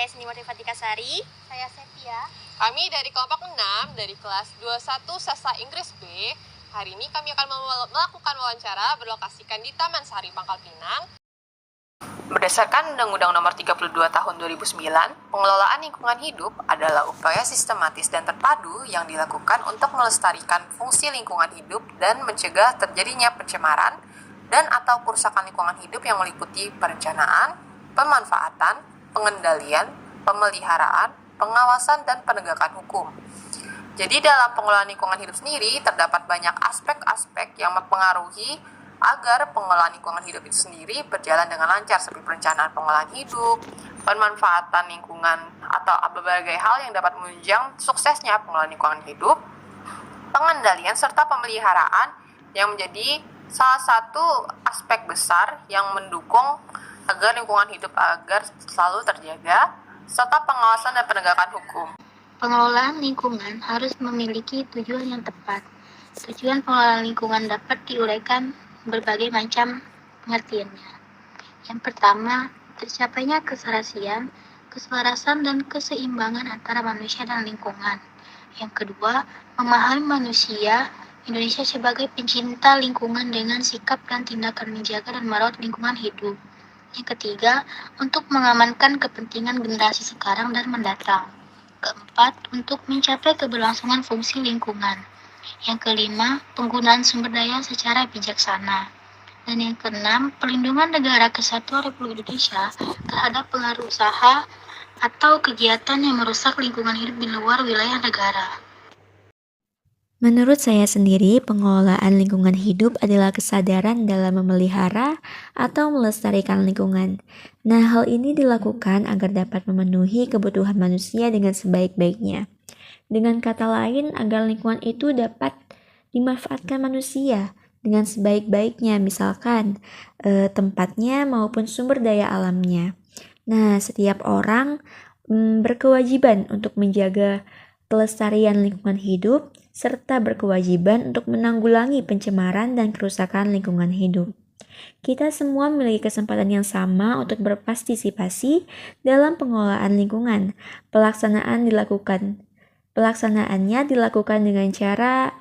Saya Siniwati Fatika Sari. Saya Sepia. Kami dari kelompok 6 dari kelas 21 Sastra Inggris B. Hari ini kami akan melakukan wawancara berlokasikan di Taman Sari, Pangkal Pinang. Berdasarkan Undang-Undang Nomor 32 Tahun 2009, pengelolaan lingkungan hidup adalah upaya sistematis dan terpadu yang dilakukan untuk melestarikan fungsi lingkungan hidup dan mencegah terjadinya pencemaran dan atau kerusakan lingkungan hidup yang meliputi perencanaan, pemanfaatan, pengendalian, pemeliharaan, pengawasan, dan penegakan hukum. Jadi dalam pengelolaan lingkungan hidup sendiri terdapat banyak aspek-aspek yang mempengaruhi agar pengelolaan lingkungan hidup itu sendiri berjalan dengan lancar, seperti perencanaan pengelolaan hidup, pemanfaatan lingkungan, atau berbagai hal yang dapat menunjang suksesnya pengelolaan lingkungan hidup, pengendalian serta pemeliharaan yang menjadi salah satu aspek besar yang mendukung agar lingkungan hidup agar selalu terjaga, serta pengawasan dan penegakan hukum. Pengelolaan lingkungan harus memiliki tujuan yang tepat. Tujuan pengelolaan lingkungan dapat diuraikan berbagai macam pengertiannya. Yang pertama, tercapainya keselarasan dan keseimbangan antara manusia dan lingkungan. Yang kedua, memahami manusia Indonesia sebagai pencinta lingkungan dengan sikap dan tindakan menjaga dan merawat lingkungan hidup. Yang ketiga, untuk mengamankan kepentingan generasi sekarang dan mendatang. Keempat, untuk mencapai keberlangsungan fungsi lingkungan. Yang kelima, penggunaan sumber daya secara bijaksana. Dan yang keenam, perlindungan negara kesatuan Republik Indonesia terhadap pengaruh usaha atau kegiatan yang merusak lingkungan hidup di luar wilayah negara. Menurut saya sendiri, pengelolaan lingkungan hidup adalah kesadaran dalam memelihara atau melestarikan lingkungan. Nah, hal ini dilakukan agar dapat memenuhi kebutuhan manusia dengan sebaik-baiknya. Dengan kata lain, agar lingkungan itu dapat dimanfaatkan manusia dengan sebaik-baiknya, misalkan tempatnya maupun sumber daya alamnya. Nah, setiap orang berkewajiban untuk menjaga kelestarian lingkungan hidup, serta berkewajiban untuk menanggulangi pencemaran dan kerusakan lingkungan hidup. Kita semua memiliki kesempatan yang sama untuk berpartisipasi dalam pengelolaan lingkungan. Pelaksanaannya dilakukan dengan cara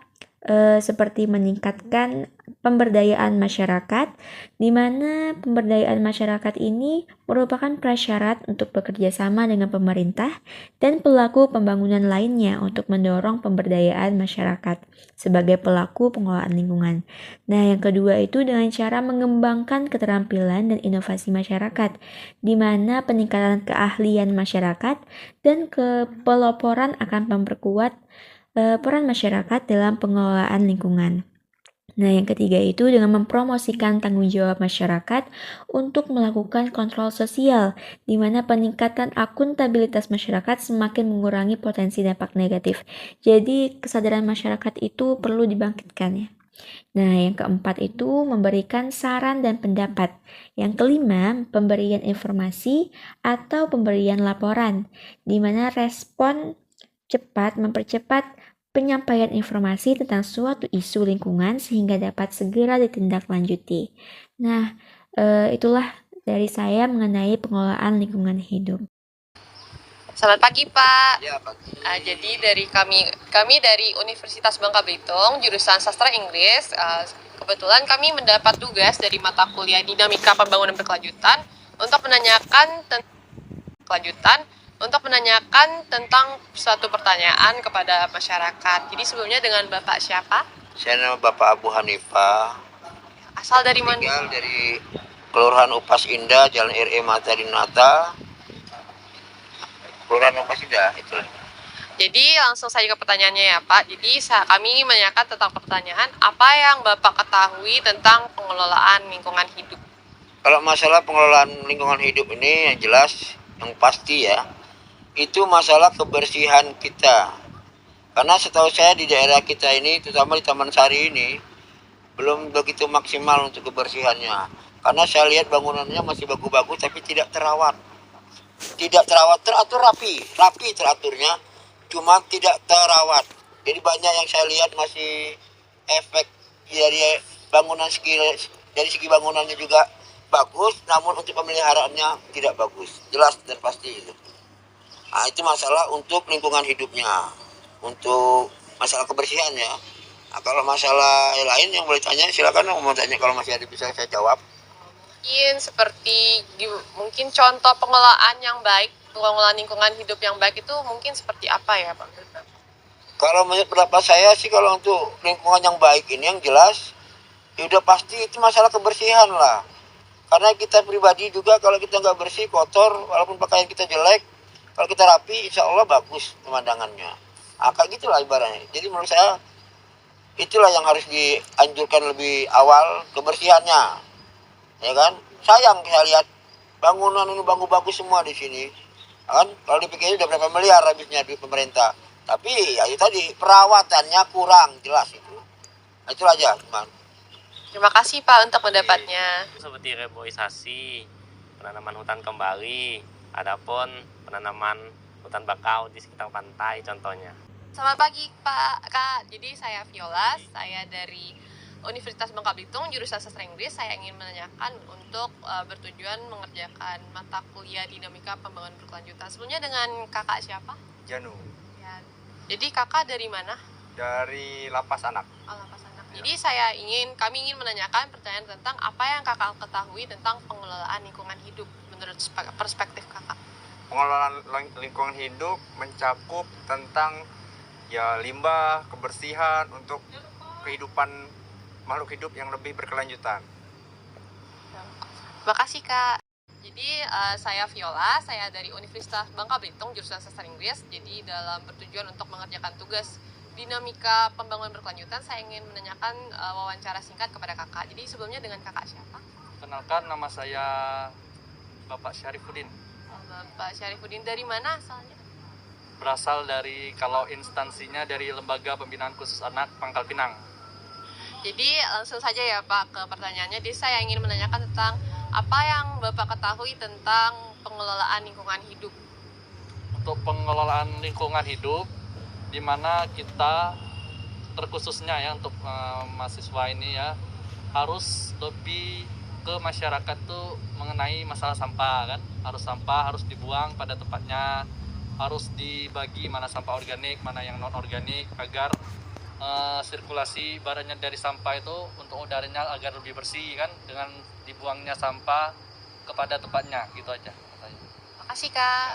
seperti meningkatkan pemberdayaan masyarakat, di mana pemberdayaan masyarakat ini merupakan prasyarat untuk bekerja sama dengan pemerintah dan pelaku pembangunan lainnya untuk mendorong pemberdayaan masyarakat sebagai pelaku pengelolaan lingkungan. Nah, yang kedua itu dengan cara mengembangkan keterampilan dan inovasi masyarakat, di mana peningkatan keahlian masyarakat dan kepeloporan akan memperkuat peran masyarakat dalam pengelolaan lingkungan. Nah, yang ketiga itu dengan mempromosikan tanggung jawab masyarakat untuk melakukan kontrol sosial, di mana peningkatan akuntabilitas masyarakat semakin mengurangi potensi dampak negatif. Jadi, kesadaran masyarakat itu perlu dibangkitkan ya. Nah, yang keempat itu memberikan saran dan pendapat. Yang kelima, pemberian informasi atau pemberian laporan, di mana respon cepat mempercepat penyampaian informasi tentang suatu isu lingkungan sehingga dapat segera ditindaklanjuti. Nah, itulah dari saya mengenai pengelolaan lingkungan hidup. Selamat pagi, Pak. Ya, pagi. Jadi dari kami dari Universitas Bangka Belitung, jurusan Sastra Inggris, kebetulan kami mendapat tugas dari mata kuliah Dinamika Pembangunan Berkelanjutan untuk menanyakan tentang suatu pertanyaan kepada masyarakat. Jadi sebelumnya dengan Bapak siapa? Saya nama Bapak Abu Hanifah. Asal dari mana? Tinggal dari Kelurahan Upas Indah, Jalan R.E. Mata Dinata. Kelurahan Upas Indah, itu. Jadi langsung saja ke pertanyaannya ya Pak. Jadi kami menanyakan tentang pertanyaan, apa yang Bapak ketahui tentang pengelolaan lingkungan hidup? Kalau masalah pengelolaan lingkungan hidup ini yang jelas, yang pasti ya, itu masalah kebersihan kita. Karena setahu saya di daerah kita ini, terutama di Taman Sari ini, belum begitu maksimal untuk kebersihannya. Karena saya lihat bangunannya masih bagus-bagus tapi tidak terawat. Teratur rapi teraturnya, cuma tidak terawat. Jadi banyak yang saya lihat masih efek dari bangunan dari segi bangunannya juga bagus, namun untuk pemeliharaannya tidak bagus. Jelas dan pasti itu. Nah, itu masalah untuk lingkungan hidupnya, untuk masalah kebersihan ya. Nah, kalau masalah lain yang boleh tanya silakan, mau tanya kalau masih ada bisa saya jawab. Mungkin seperti mungkin contoh pengelolaan yang baik, pengelolaan lingkungan hidup yang baik itu mungkin seperti apa ya Pak? Kalau menurut pendapat saya sih, kalau untuk lingkungan yang baik ini yang jelas, ya udah pasti itu masalah kebersihan lah. Karena kita pribadi juga kalau kita nggak bersih, kotor, walaupun pakaian kita jelek, kalau kita rapi, insya Allah bagus pemandangannya. Nah, kayak gitulah ibaratnya. Jadi menurut saya, itulah yang harus dianjurkan lebih awal, kebersihannya. Ya kan? Sayang saya lihat bangunan ini bagus semua di sini. Kan? Kalau dipikir udah berapa miliar habisnya di pemerintah. Tapi ya itu tadi, perawatannya kurang jelas itu. Nah, itu aja, teman. Terima kasih Pak untuk pendapatnya. Seperti reboisasi, penanaman hutan kembali, adapun penanaman hutan bakau di sekitar pantai contohnya. Selamat pagi Pak, Kak. Jadi saya Viola, saya dari Universitas Bangka Belitung, jurusan Sastra Inggris. Saya ingin menanyakan untuk bertujuan mengerjakan mata kuliah Dinamika Pembangunan Berkelanjutan. Sebelumnya dengan Kakak siapa? Janu, Ya. Jadi Kakak dari mana? dari Lapas Anak. Oh, Lapas Anak. Jadi kami ingin menanyakan pertanyaan tentang apa yang Kakak ketahui tentang pengelolaan lingkungan hidup menurut perspektif Kakak. Pengelolaan lingkungan hidup mencakup tentang ya limbah, kebersihan untuk kehidupan makhluk hidup yang lebih berkelanjutan. Terima kasih Kak. Jadi saya Viola, saya dari Universitas Bangka Belitung, jurusan Sastra Inggris. Jadi dalam bertujuan untuk mengerjakan tugas Dinamika Pembangunan Berkelanjutan, saya ingin menanyakan wawancara singkat kepada Kakak. Jadi sebelumnya dengan Kakak siapa? Kenalkan, nama saya Bapak Syarifuddin. Bapak Syarifuddin, dari mana asalnya? Berasal dari, kalau instansinya dari Lembaga Pembinaan Khusus Anak Pangkal Pinang. Jadi langsung saja ya Pak ke pertanyaannya. Jadi saya ingin menanyakan tentang apa yang Bapak ketahui tentang pengelolaan lingkungan hidup. Untuk pengelolaan lingkungan hidup, di mana kita terkhususnya ya untuk mahasiswa ini ya harus lebih ke masyarakat tuh mengenai masalah sampah kan. Sampah harus dibuang pada tempatnya, harus dibagi mana sampah organik, mana yang non organik, agar sirkulasi barannya dari sampah itu untuk udaranya agar lebih bersih kan, dengan dibuangnya sampah kepada tempatnya, gitu aja. Terima kasih Kak.